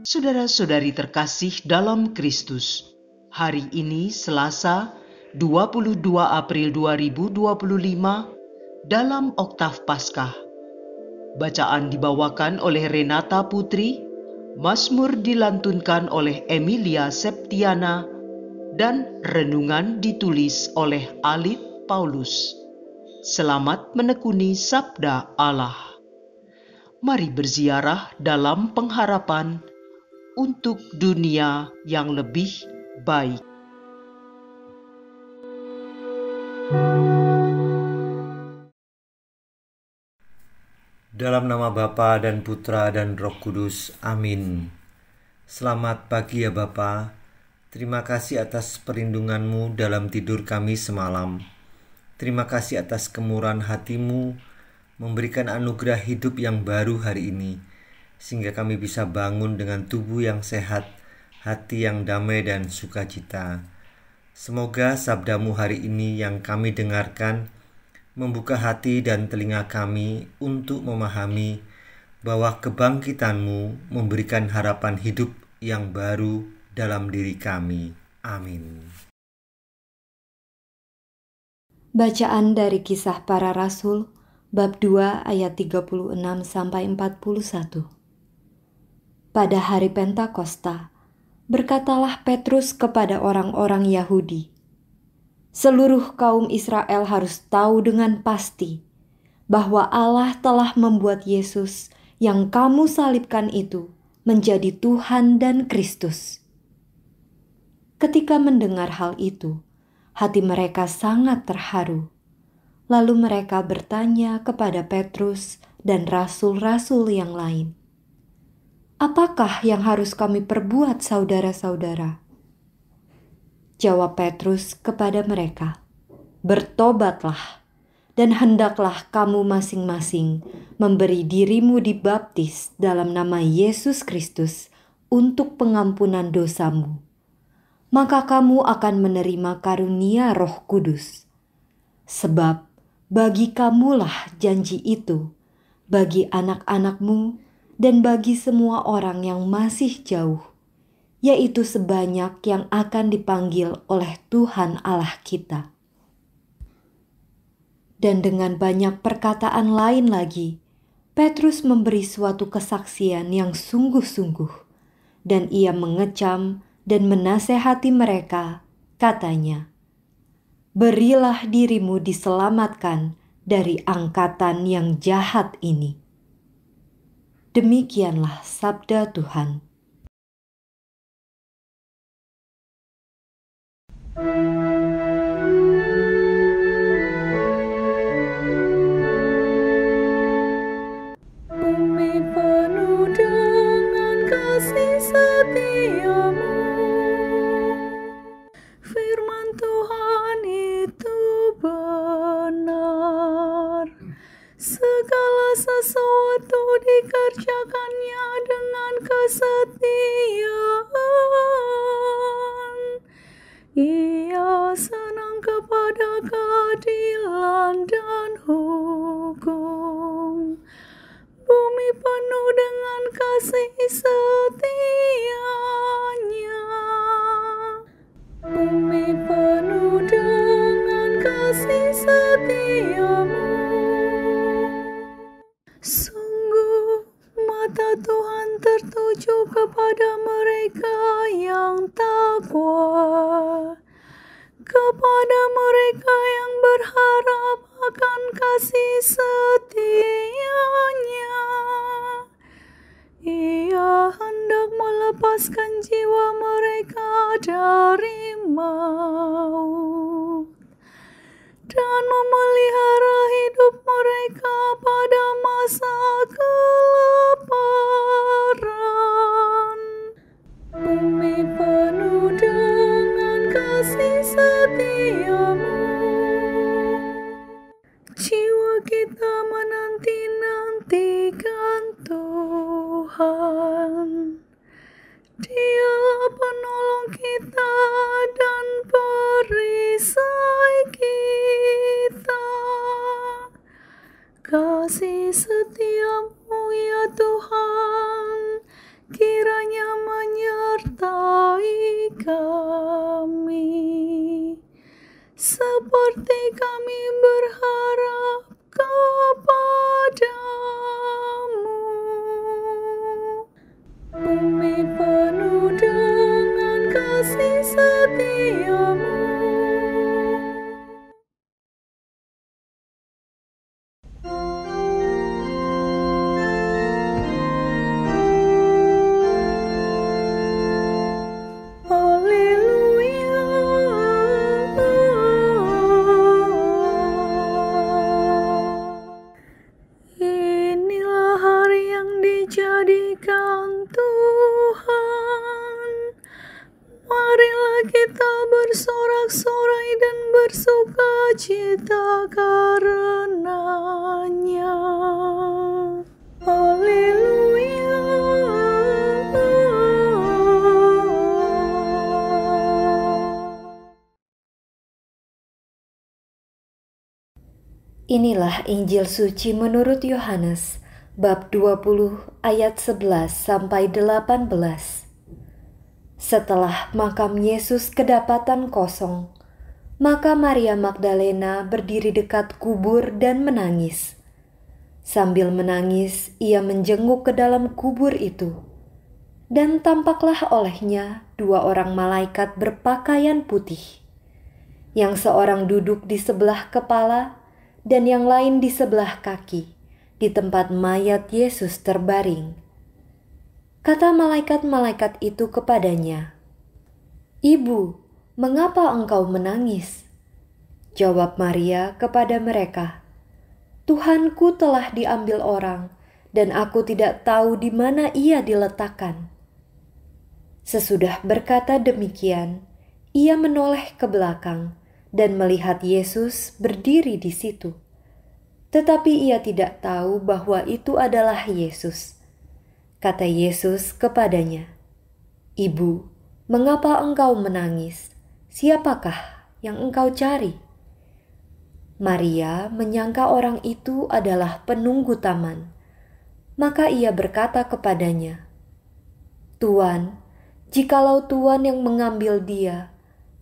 Saudara-saudari terkasih dalam Kristus, hari ini Selasa 22 April 2025 dalam Oktav Paskah. Bacaan dibawakan oleh Renata Putri, Mazmur dilantunkan oleh Emilia Septiana, dan renungan ditulis oleh Alit Paulus. Selamat menekuni Sabda Allah. Mari berziarah dalam pengharapan untuk dunia yang lebih baik. Dalam nama Bapa dan Putra dan Roh Kudus. Amin. Selamat pagi ya Bapa. Terima kasih atas perlindungan-Mu dalam tidur kami semalam. Terima kasih atas kemurahan hati-Mu memberikan anugerah hidup yang baru hari ini, sehingga kami bisa bangun dengan tubuh yang sehat, hati yang damai dan sukacita. Semoga sabda-Mu hari ini yang kami dengarkan membuka hati dan telinga kami untuk memahami bahwa kebangkitan-Mu memberikan harapan hidup yang baru dalam diri kami. Amin. Bacaan dari Kisah Para Rasul bab 2 ayat 36 sampai 41. Pada hari Pentakosta, berkatalah Petrus kepada orang-orang Yahudi, "Seluruh kaum Israel harus tahu dengan pasti bahwa Allah telah membuat Yesus yang kamu salibkan itu menjadi Tuhan dan Kristus." Ketika mendengar hal itu, hati mereka sangat terharu. Lalu mereka bertanya kepada Petrus dan rasul-rasul yang lain, "Apakah yang harus kami perbuat, saudara-saudara?" Jawab Petrus kepada mereka, "Bertobatlah, dan hendaklah kamu masing-masing memberi dirimu dibaptis dalam nama Yesus Kristus untuk pengampunan dosamu. Maka kamu akan menerima karunia Roh Kudus. Sebab bagi kamulah janji itu, bagi anak-anakmu dan bagi semua orang yang masih jauh, yaitu sebanyak yang akan dipanggil oleh Tuhan Allah kita." Dan dengan banyak perkataan lain lagi, Petrus memberi suatu kesaksian yang sungguh-sungguh, dan ia mengecam dan menasehati mereka, katanya, "Berilah dirimu diselamatkan dari angkatan yang jahat ini." Demikianlah sabda Tuhan. Bumi penuh dengan kasih setia-Mu. Firman Tuhan itu benar. Segala sesuatu dikerjakannya dengan kesetiaan. Ia senang kepada keadilan dan hukum. Bumi penuh dengan kasih setia-Nya. Bumi penuh dengan kasih setia-Mu. Sungguh mata Tuhan tertuju kepada mereka yang takwa, kepada mereka yang berharap akan kasih setia-Nya. Ia hendak melepaskan jiwa mereka dari maut dan memelihara hidup mereka pada masa kelaparan. Bumi penuh dengan kasih setia-Mu. Jiwa kita menanti-nantikan Tuhan. Dialah penolong kita dan perisai kita. Kasih setia-Mu ya Tuhan, kiranya kami, seperti kami berharap kepadamu. Bumi penuh dengan kasih setiamu. Haleluya. Inilah hari yang dijadikan Tuhan. Marilah kita bersorak-sorai dan bersukacita karenanya. Haleluya. Inilah Injil suci menurut Yohanes, bab 20 ayat 11 sampai 18. Setelah makam Yesus kedapatan kosong, maka Maria Magdalena berdiri dekat kubur dan menangis. Sambil menangis, ia menjenguk ke dalam kubur itu. Dan tampaklah olehnya 2 orang malaikat berpakaian putih. Yang seorang duduk di sebelah kepala dan yang lain di sebelah kaki, di tempat mayat Yesus terbaring. Kata malaikat-malaikat itu kepadanya, "Ibu, mengapa engkau menangis?" Jawab Maria kepada mereka, "Tuhanku telah diambil orang, dan aku tidak tahu di mana ia diletakkan." Sesudah berkata demikian, ia menoleh ke belakang dan melihat Yesus berdiri di situ. Tetapi ia tidak tahu bahwa itu adalah Yesus. Kata Yesus kepadanya, "Ibu, mengapa engkau menangis? Siapakah yang engkau cari?" Maria menyangka orang itu adalah penunggu taman. Maka ia berkata kepadanya, "Tuan, jikalau Tuan yang mengambil dia,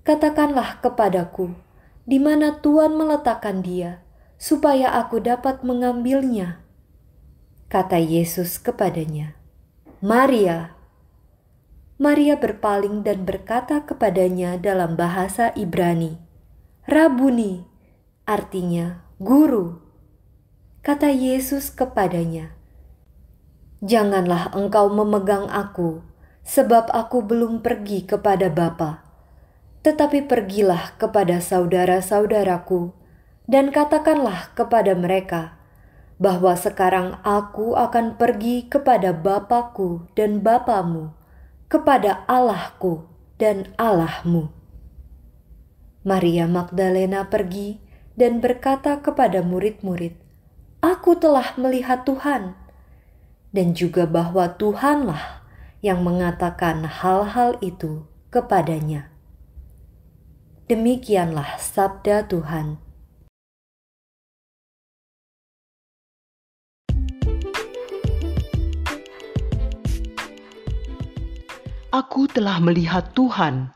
katakanlah kepadaku, di mana Tuan meletakkan dia, supaya aku dapat mengambilnya." Kata Yesus kepadanya, "Maria." Maria berpaling dan berkata kepadanya dalam bahasa Ibrani, "Rabuni," artinya guru. Kata Yesus kepadanya, "Janganlah engkau memegang aku, sebab aku belum pergi kepada Bapa. Tetapi pergilah kepada saudara-saudaraku dan katakanlah kepada mereka bahwa sekarang aku akan pergi kepada Bapa-Ku dan Bapamu, kepada Allah-Ku dan Allah-Mu." Maria Magdalena pergi dan berkata kepada murid-murid, "Aku telah melihat Tuhan," dan juga bahwa Tuhanlah yang mengatakan hal-hal itu kepadanya. Demikianlah sabda Tuhan. Aku telah melihat Tuhan.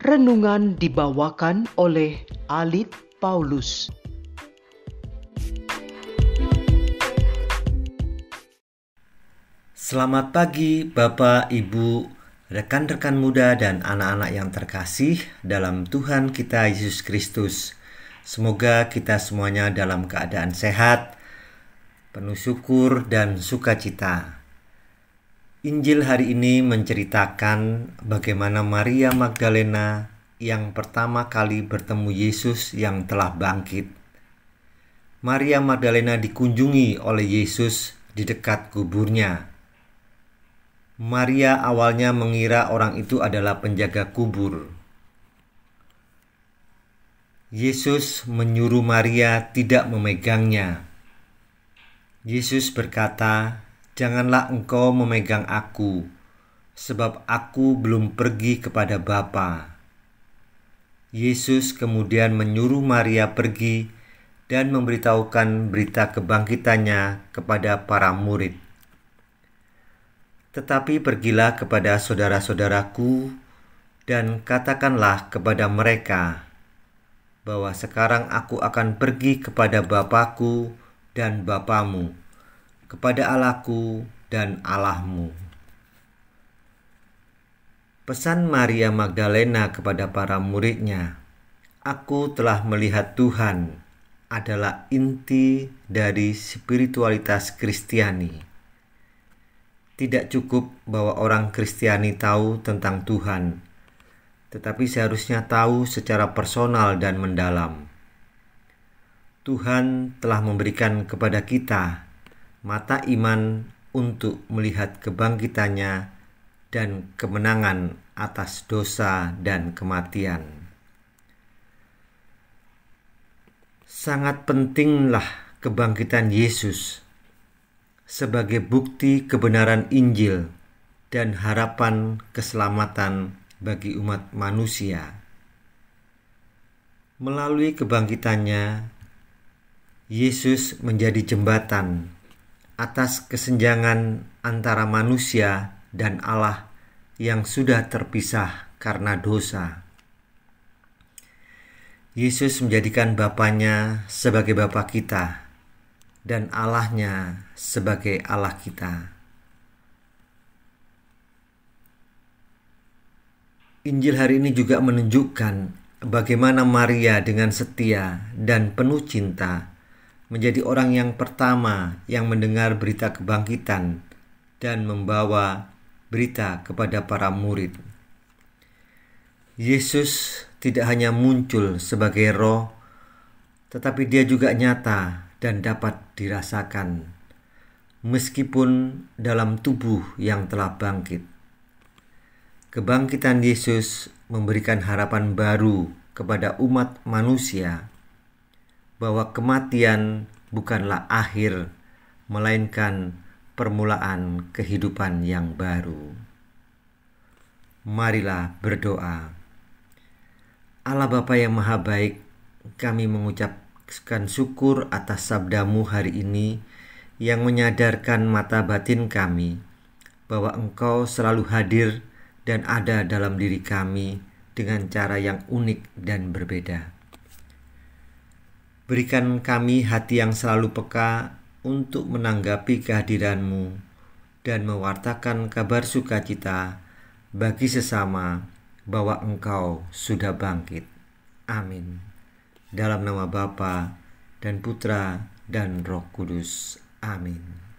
Renungan dibawakan oleh Alit Paulus. Selamat pagi Bapak, Ibu, rekan-rekan muda dan anak-anak yang terkasih dalam Tuhan kita Yesus Kristus. Semoga kita semuanya dalam keadaan sehat, penuh syukur dan sukacita. Injil hari ini menceritakan bagaimana Maria Magdalena yang pertama kali bertemu Yesus yang telah bangkit. Maria Magdalena dikunjungi oleh Yesus di dekat kuburnya. Maria awalnya mengira orang itu adalah penjaga kubur. Yesus menyuruh Maria tidak memegangnya. Yesus berkata, "Janganlah engkau memegang aku, sebab aku belum pergi kepada Bapa." Yesus kemudian menyuruh Maria pergi dan memberitahukan berita kebangkitannya kepada para murid. "Tetapi pergilah kepada saudara-saudaraku Dan katakanlah kepada mereka bahwa sekarang aku akan pergi kepada Bapakku dan Bapamu, kepada Allahku dan Allahmu. Pesan Maria Magdalena kepada para muridnya, "Aku telah melihat Tuhan," adalah inti dari spiritualitas Kristiani. Tidak cukup bahwa orang Kristiani tahu tentang Tuhan, tetapi seharusnya tahu secara personal dan mendalam. Tuhan telah memberikan kepada kita mata iman untuk melihat kebangkitannya dan kemenangan atas dosa dan kematian. Sangat pentinglah kebangkitan Yesus sebagai bukti kebenaran Injil dan harapan keselamatan bagi umat manusia. Melalui kebangkitannya, Yesus menjadi jembatan atas kesenjangan antara manusia dan Allah yang sudah terpisah karena dosa. Yesus menjadikan Bapanya sebagai Bapa kita dan Allahnya sebagai Allah kita. Injil hari ini juga menunjukkan bagaimana Maria dengan setia dan penuh cinta menjadi orang yang pertama yang mendengar berita kebangkitan dan membawa berita kepada para murid. Yesus tidak hanya muncul sebagai roh, tetapi dia juga nyata dan dapat dirasakan, meskipun dalam tubuh yang telah bangkit. Kebangkitan Yesus memberikan harapan baru kepada umat manusia bahwa kematian bukanlah akhir, melainkan permulaan kehidupan yang baru. Marilah berdoa. Allah Bapa yang Maha Baik, kami mengucapkan syukur atas sabda-Mu hari ini yang menyadarkan mata batin kami bahwa Engkau selalu hadir dan ada dalam diri kami dengan cara yang unik dan berbeda. Berikan kami hati yang selalu peka untuk menanggapi kehadiran-Mu dan mewartakan kabar sukacita bagi sesama bahwa Engkau sudah bangkit. Amin. Dalam nama Bapa dan Putra dan Roh Kudus. Amin.